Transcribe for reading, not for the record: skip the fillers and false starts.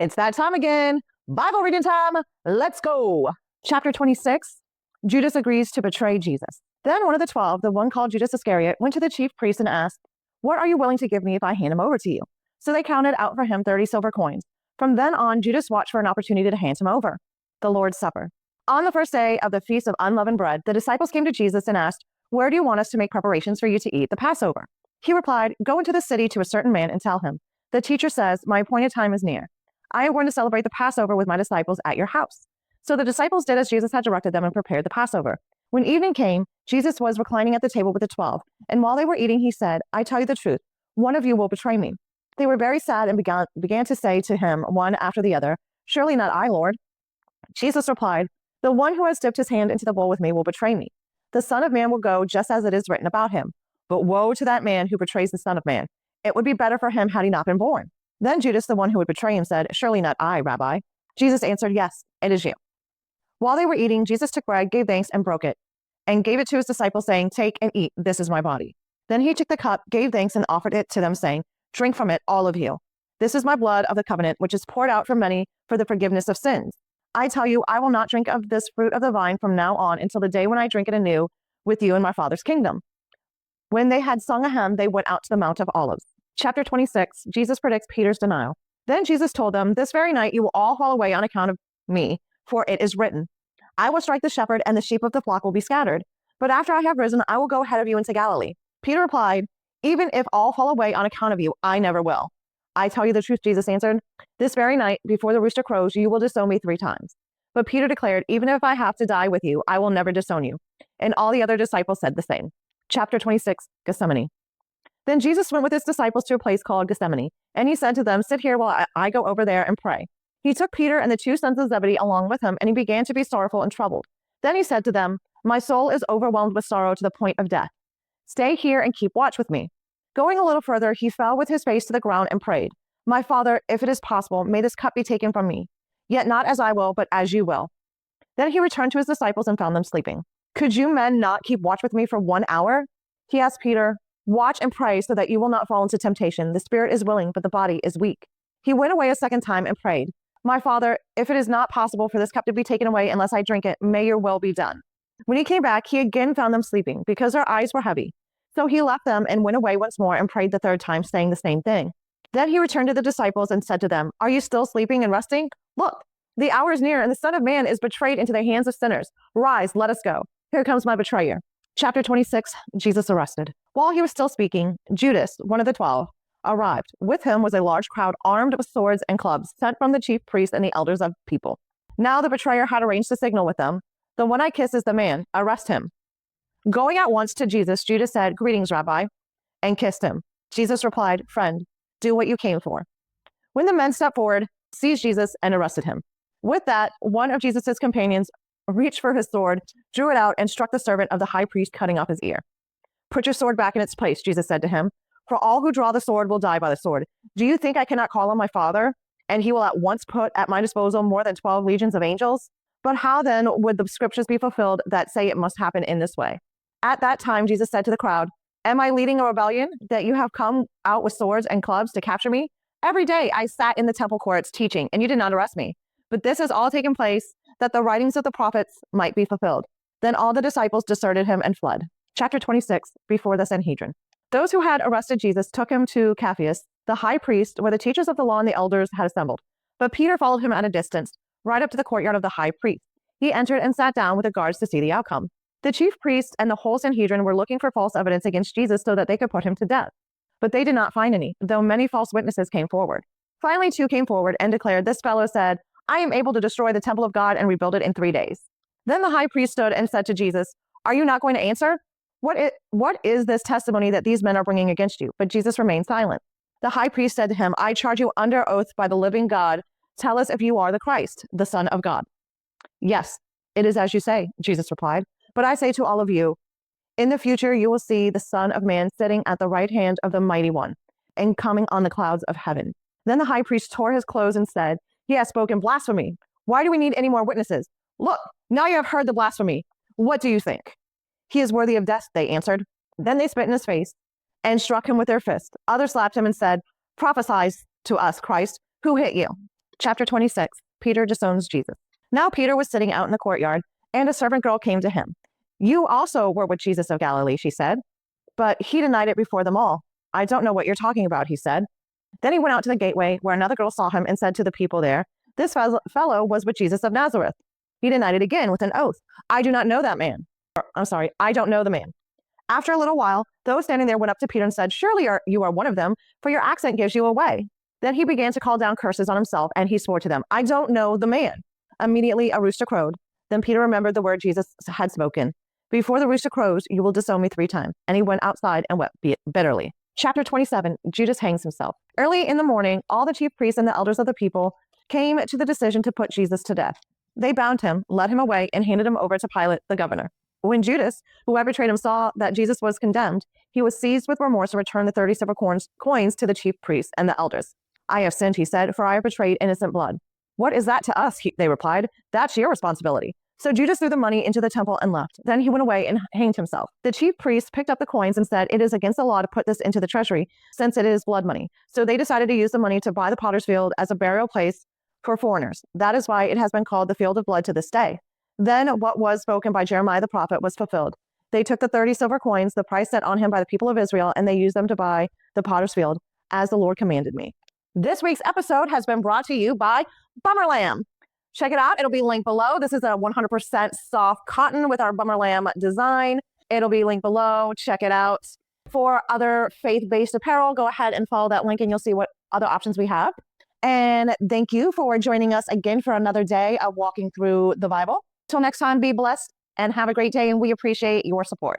It's that time again. Bible reading time. Let's go. Chapter 26. Judas agrees to betray Jesus. Then one of the 12, the one called Judas Iscariot, went to the chief priests and asked, "What are you willing to give me if I hand him over to you?" So they counted out for him 30 silver coins. From then on, Judas watched for an opportunity to hand him over. The Lord's Supper. On the first day of the Feast of Unleavened Bread, the disciples came to Jesus and asked, "Where do you want us to make preparations for you to eat the Passover?" He replied, "Go into the city to a certain man and tell him, 'The teacher says, my appointed time is near. I am going to celebrate the Passover with my disciples at your house.'" So the disciples did as Jesus had directed them and prepared the Passover. When evening came, Jesus was reclining at the table with the 12. And while they were eating, he said, "I tell you the truth, one of you will betray me." They were very sad and began to say to him, one after the other, "Surely not I, Lord." Jesus replied, "The one who has dipped his hand into the bowl with me will betray me. The Son of Man will go just as it is written about him. But woe to that man who betrays the Son of Man. It would be better for him had he not been born." Then Judas, the one who would betray him, said, "Surely not I, Rabbi." Jesus answered, "Yes, it is you." While they were eating, Jesus took bread, gave thanks, and broke it, and gave it to his disciples, saying, "Take and eat, this is my body." Then he took the cup, gave thanks, and offered it to them, saying, "Drink from it, all of you. This is my blood of the covenant, which is poured out for many for the forgiveness of sins. I tell you, I will not drink of this fruit of the vine from now on until the day when I drink it anew with you in my Father's kingdom." When they had sung a hymn, they went out to the Mount of Olives. Chapter 26, Jesus predicts Peter's denial. Then Jesus told them, "This very night you will all fall away on account of me, for it is written, 'I will strike the shepherd, and the sheep of the flock will be scattered.' But after I have risen, I will go ahead of you into Galilee." Peter replied, "Even if all fall away on account of you, I never will." "I tell you the truth," Jesus answered, "this very night, before the rooster crows, you will disown me 3 times." But Peter declared, "Even if I have to die with you, I will never disown you." And all the other disciples said the same. Chapter 26, Gethsemane. Then Jesus went with his disciples to a place called Gethsemane, and he said to them, "Sit here while I go over there and pray." He took Peter and the 2 sons of Zebedee along with him, and he began to be sorrowful and troubled. Then he said to them, "My soul is overwhelmed with sorrow to the point of death. Stay here and keep watch with me." Going a little further, he fell with his face to the ground and prayed, "My Father, if it is possible, may this cup be taken from me. Yet not as I will, but as you will." Then he returned to his disciples and found them sleeping. "Could you men not keep watch with me for 1 hour?" He asked Peter. "Watch and pray so that you will not fall into temptation. The spirit is willing, but the body is weak." He went away a second time and prayed, "My Father, if it is not possible for this cup to be taken away unless I drink it, may your will be done." When he came back, he again found them sleeping because their eyes were heavy. So he left them and went away once more and prayed the 3rd time, saying the same thing. Then he returned to the disciples and said to them, "Are you still sleeping and resting? Look, the hour is near, and the Son of Man is betrayed into the hands of sinners. Rise, let us go. Here comes my betrayer." Chapter 26, Jesus arrested. While he was still speaking, Judas, one of the 12, arrived. With him was a large crowd armed with swords and clubs, sent from the chief priests and the elders of the people. Now the betrayer had arranged to signal with them, "The one I kiss is the man. Arrest him." Going at once to Jesus, Judas said, "Greetings, Rabbi," and kissed him. Jesus replied, "Friend, do what you came for." When the men stepped forward, seized Jesus, and arrested him. With that, one of Jesus' companions reached for his sword, drew it out, and struck the servant of the high priest, cutting off his ear. "Put your sword back in its place," Jesus said to him, "for all who draw the sword will die by the sword. Do you think I cannot call on my Father, and he will at once put at my disposal more than 12 legions of angels? But how then would the scriptures be fulfilled that say it must happen in this way?" At that time, Jesus said to the crowd, "Am I leading a rebellion that you have come out with swords and clubs to capture me? Every day I sat in the temple courts teaching, and you did not arrest me. But this has all taken place that the writings of the prophets might be fulfilled." Then all the disciples deserted him and fled. Chapter 26, before the Sanhedrin. Those who had arrested Jesus took him to Caiaphas, the high priest, where the teachers of the law and the elders had assembled. But Peter followed him at a distance, right up to the courtyard of the high priest. He entered and sat down with the guards to see the outcome. The chief priests and the whole Sanhedrin were looking for false evidence against Jesus so that they could put him to death. But they did not find any, though many false witnesses came forward. Finally, 2 came forward and declared, "This fellow said, 'I am able to destroy the temple of God and rebuild it in 3 days.'" Then the high priest stood and said to Jesus, "Are you not going to answer? What is this testimony that these men are bringing against you?" But Jesus remained silent. The high priest said to him, "I charge you under oath by the living God. Tell us if you are the Christ, the Son of God." "Yes, it is as you say," Jesus replied. "But I say to all of you, in the future you will see the Son of Man sitting at the right hand of the Mighty One and coming on the clouds of heaven." Then the high priest tore his clothes and said, "He has spoken blasphemy. Why do we need any more witnesses? Look, now you have heard the blasphemy. What do you think?" "He is worthy of death," they answered. Then they spit in his face and struck him with their fists. Others slapped him and said, "Prophesy to us, Christ. Who hit you?" Chapter 26, Peter disowns Jesus. Now Peter was sitting out in the courtyard, and a servant girl came to him. You also were with Jesus of Galilee, she said. But he denied it before them all. I don't know what you're talking about, he said. Then he went out to the gateway, where another girl saw him and said to the people there, this fellow was with Jesus of Nazareth. He denied it again with an oath. I do not know that man. I don't know the man. After a little while, those standing there went up to Peter and said, surely you are one of them, for your accent gives you away. Then he began to call down curses on himself, and he swore to them, I don't know the man. Immediately a rooster crowed. Then Peter remembered the word Jesus had spoken. Before the rooster crows, you will disown me 3 times. And he went outside and wept bitterly. Chapter 27, Judas hangs himself. Early in the morning, all the chief priests and the elders of the people came to the decision to put Jesus to death. They bound him, led him away, and handed him over to Pilate, the governor. When Judas, who had betrayed him, saw that Jesus was condemned, he was seized with remorse and returned the 30 silver coins to the chief priests and the elders. I have sinned, he said, for I have betrayed innocent blood. What is that to us? They replied. That's your responsibility. So Judas threw the money into the temple and left. Then he went away and hanged himself. The chief priests picked up the coins and said, it is against the law to put this into the treasury, since it is blood money. So they decided to use the money to buy the potter's field as a burial place for foreigners. That is why it has been called the field of blood to this day. Then what was spoken by Jeremiah the prophet was fulfilled. They took the 30 silver coins, the price set on him by the people of Israel, and they used them to buy the potter's field, as the Lord commanded me. This week's episode has been brought to you by Bummer Lamb. Check it out. It'll be linked below. This is a 100% soft cotton with our Bummer Lamb design. It'll be linked below. Check it out. For other faith-based apparel, go ahead and follow that link and you'll see what other options we have. And thank you for joining us again for another day of walking through the Bible. Till next time, be blessed and have a great day, and we appreciate your support.